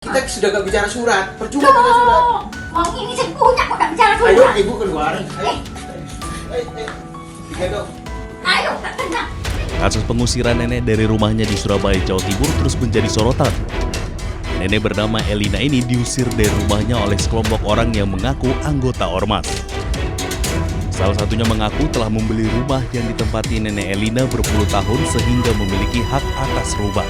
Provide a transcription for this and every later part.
Kita sudah gak bicara surat, percuma bicara surat. Mau ini saya punya kok gak bicara surat. Ayo ibu keluar. Ayo. Tiga dong. Ayo gak tenang. Kasus pengusiran nenek dari rumahnya di Surabaya, Jawa Timur terus menjadi sorotan. Nenek bernama Elina ini diusir dari rumahnya oleh sekelompok orang yang mengaku anggota ormas. Salah satunya mengaku telah membeli rumah yang ditempati nenek Elina berpuluh tahun sehingga memiliki hak atas rumah.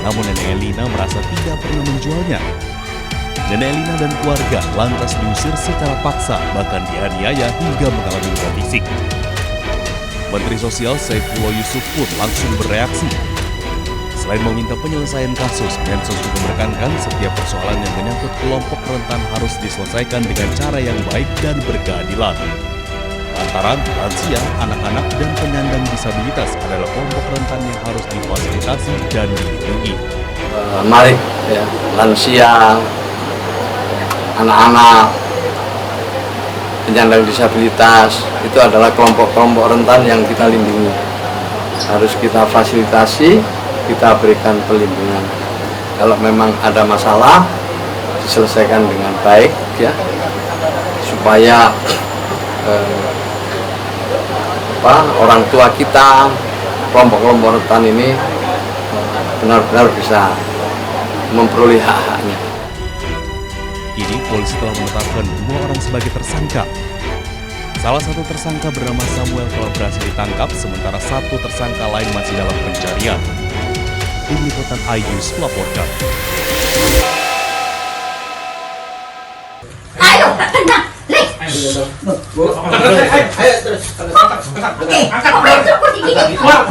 Namun nenek Elina merasa tidak pernah menjualnya. Nenek Elina dan keluarga lantas diusir secara paksa, bahkan dianiaya hingga mengalami luka fisik. Menteri Sosial Saifullah Yusuf pun langsung bereaksi. Selain meminta penyelesaian kasus, Mensos juga menekankan setiap persoalan yang menyangkut kelompok rentan harus diselesaikan dengan cara yang baik dan berkeadilan. Lantaran lansia, anak-anak, dan penyandang disabilitas adalah kelompok rentan yang harus difasilitasi dan dilindungi. Mari ya, lansia, anak-anak, penyandang disabilitas itu adalah kelompok-kelompok rentan yang kita lindungi. Harus kita fasilitasi, kita berikan perlindungan. Kalau memang ada masalah, diselesaikan dengan baik ya, supaya orang tua kita, kelompok-kelompok rentan ini benar-benar bisa memperoleh hak-haknya. Kini polisi telah menetapkan 2 orang sebagai tersangka. Salah satu tersangka bernama Samuel telah berhasil ditangkap, sementara 1 tersangka lain masih dalam pencarian. Tim Liputan iNews melaporkan. Ayo gak tenang. Lih. Ayo terus. Ngapain suruh begini? Keluar.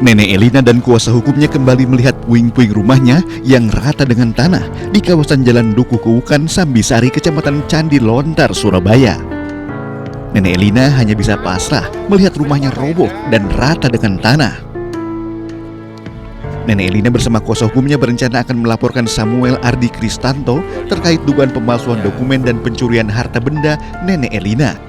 Nenek Elina dan kuasa hukumnya kembali melihat puing-puing rumahnya yang rata dengan tanah di kawasan Jalan Dukuh Kuwukan, Sambisari, Kecamatan Candi Lontar, Surabaya. Nenek Elina hanya bisa pasrah melihat rumahnya roboh dan rata dengan tanah. Nenek Elina bersama kuasa hukumnya berencana akan melaporkan Samuel Ardi Kristanto terkait dugaan pemalsuan dokumen dan pencurian harta benda Nenek Elina.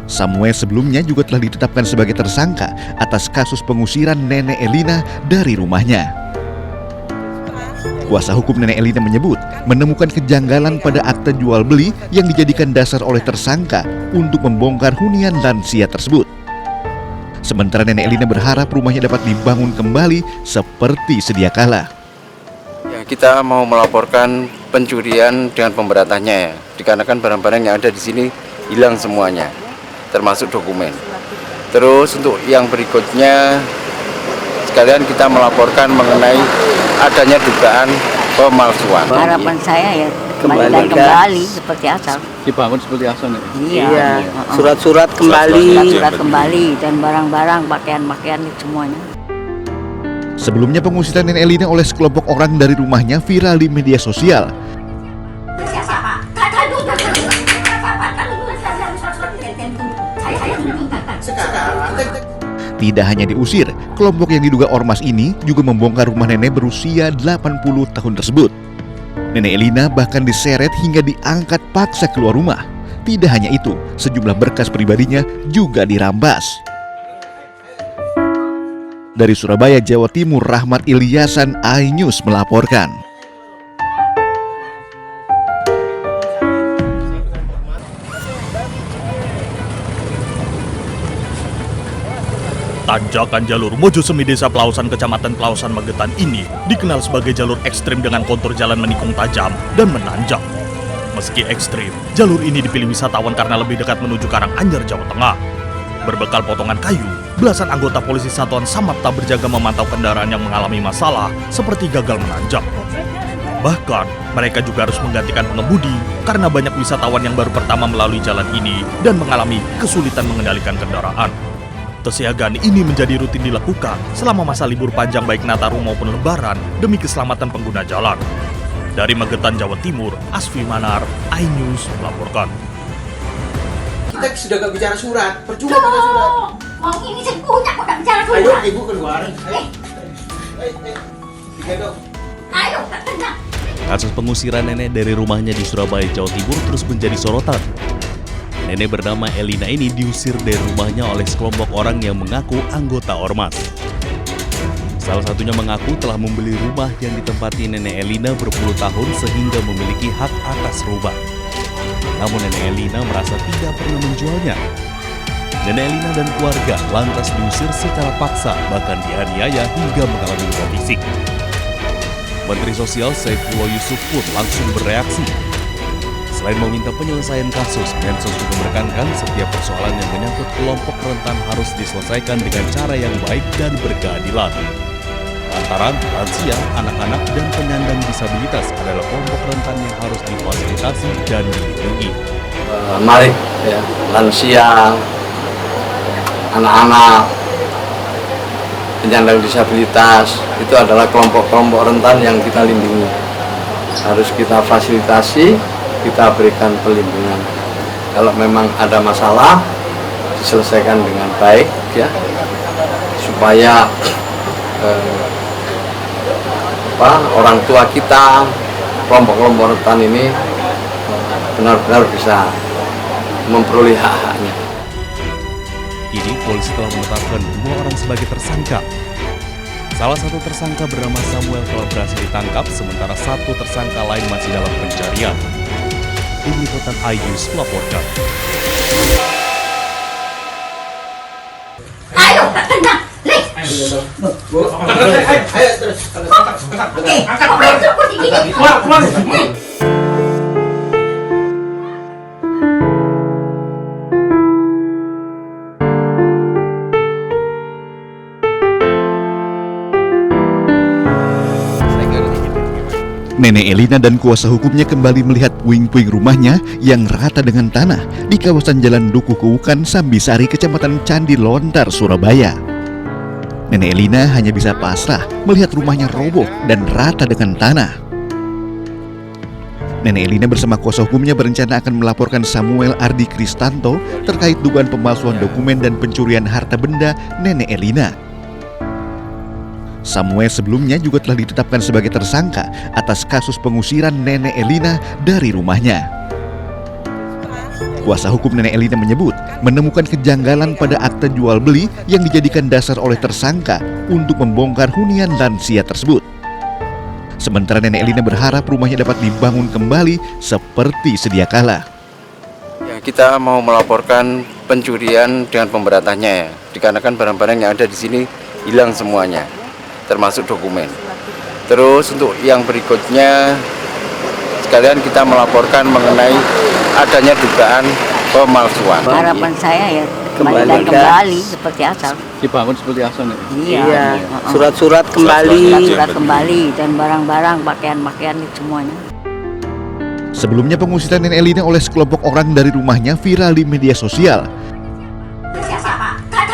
Samuel sebelumnya juga telah ditetapkan sebagai tersangka atas kasus pengusiran Nenek Elina dari rumahnya. Kuasa hukum Nenek Elina menyebut menemukan kejanggalan pada akta jual beli yang dijadikan dasar oleh tersangka untuk membongkar hunian lansia tersebut. Sementara Nenek Elina berharap rumahnya dapat dibangun kembali seperti sedia kala. Ya, kita mau melaporkan pencurian dengan pemberatannya ya, dikarenakan barang-barang yang ada di sini hilang semuanya, termasuk dokumen. Terus untuk yang berikutnya sekalian kita melaporkan mengenai adanya dugaan pemalsuan. Harapan saya ya kembali seperti asal. Dibangun seperti asal nih. Iya. Surat-surat kembali. Surat kembali dan barang-barang, pakaian-pakaian semuanya. Sebelumnya pengusiran Nenek Elina oleh sekelompok orang dari rumahnya viral di media sosial. Siapa? Sekarang Tidak hanya diusir, kelompok yang diduga ormas ini juga membongkar rumah nenek berusia 80 tahun tersebut. Nenek Elina bahkan diseret hingga diangkat paksa keluar rumah. Tidak hanya itu, sejumlah berkas pribadinya juga dirampas. Dari Surabaya, Jawa Timur, Rahmat Ilyasan, iNews melaporkan. Tanjakan jalur Mojosemi Desa Pelausan, Kecamatan Pelausan, Magetan ini dikenal sebagai jalur ekstrim dengan kontur jalan menikung tajam dan menanjak. Meski ekstrim, jalur ini dipilih wisatawan karena lebih dekat menuju Karanganyar, Jawa Tengah. Berbekal potongan kayu, belasan anggota polisi Satuan Samapta berjaga memantau kendaraan yang mengalami masalah seperti gagal menanjak. Bahkan, mereka juga harus menggantikan pengemudi karena banyak wisatawan yang baru pertama melalui jalan ini dan mengalami kesulitan mengendalikan kendaraan. Kesiagaan ini menjadi rutin dilakukan selama masa libur panjang baik Nataru maupun Lebaran demi keselamatan pengguna jalan. Dari Magetan, Jawa Timur, Asfi Manar, iNews melaporkan. kita sudah gak bicara surat, percuma bicara surat. Mau ini saya punya kok gak bicara surat. Ayo ibu keluar. Ayo. Tiga dong. Ayo gak tenang. Kasus pengusiran nenek dari rumahnya di Surabaya, Jawa Timur terus menjadi sorotan. Nenek bernama Elina ini diusir dari rumahnya oleh sekelompok orang yang mengaku anggota ormas. Salah satunya mengaku telah membeli rumah yang ditempati nenek Elina berpuluh tahun sehingga memiliki hak atas rumah. Namun nenek Elina merasa tidak pernah menjualnya. Nenek Elina dan keluarga lantas diusir secara paksa, bahkan dianiaya hingga mengalami luka fisik. Menteri Sosial Saifullah Yusuf pun langsung bereaksi. Selain meminta penyelesaian kasus, Mensos juga menekankan setiap persoalan yang menyangkut kelompok rentan harus diselesaikan dengan cara yang baik dan berkeadilan. Lantaran lansia, anak-anak, dan penyandang disabilitas adalah kelompok rentan yang harus difasilitasi dan dilindungi. Mari ya, lansia, anak-anak, penyandang disabilitas itu adalah kelompok-kelompok rentan yang kita lindungi. Harus kita fasilitasi, kita berikan perlindungan. Kalau memang ada masalah, diselesaikan dengan baik ya, supaya orang tua kita, kelompok-kelompok rentan ini benar-benar bisa memperoleh hak-haknya. Kini polisi telah menetapkan 2 orang sebagai tersangka. Salah satu tersangka bernama Samuel telah berhasil ditangkap, sementara 1 tersangka lain masih dalam pencarian. Tim Liputan iNews melaporkan. Ayo, tenang. Leh. Ayo terus. Oke, kau main cukup di gini. Nenek Elina dan kuasa hukumnya kembali melihat puing-puing rumahnya yang rata dengan tanah di kawasan Jalan Dukuh Kewukan, Sambisari, Kecamatan Candi Lontar, Surabaya. Nenek Elina hanya bisa pasrah melihat rumahnya roboh dan rata dengan tanah. Nenek Elina bersama kuasa hukumnya berencana akan melaporkan Samuel Ardi Kristanto terkait dugaan pemalsuan dokumen dan pencurian harta benda Nenek Elina. Samuel sebelumnya juga telah ditetapkan sebagai tersangka atas kasus pengusiran Nenek Elina dari rumahnya. Kuasa hukum Nenek Elina menyebut menemukan kejanggalan pada akta jual beli yang dijadikan dasar oleh tersangka untuk membongkar hunian lansia tersebut. Sementara Nenek Elina berharap rumahnya dapat dibangun kembali seperti sedia kala. Ya, kita mau melaporkan pencurian dengan pemberatannya ya, dikarenakan barang-barang yang ada di sini hilang semuanya, termasuk dokumen. Terus untuk yang berikutnya sekalian kita melaporkan mengenai adanya dugaan pemalsuan. Harapan saya ya Kembali kembali seperti asal. Dibangun seperti asal nih. Iya. Surat-surat kembali. Surat kembali dan barang-barang, pakaian-pakaian itu semuanya. Sebelumnya pengusiran Nenek Elina oleh sekelompok orang dari rumahnya viral di media sosial. Siapa? Saya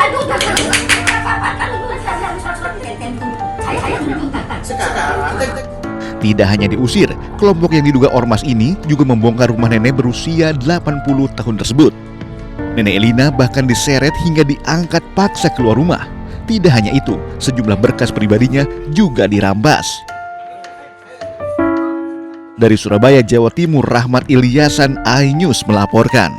Tidak hanya diusir, kelompok yang diduga ormas ini juga membongkar rumah nenek berusia 80 tahun tersebut. Nenek Elina bahkan diseret hingga diangkat paksa keluar rumah. Tidak hanya itu, sejumlah berkas pribadinya juga dirampas. Dari Surabaya, Jawa Timur, Rahmat Ilyasan, iNews melaporkan.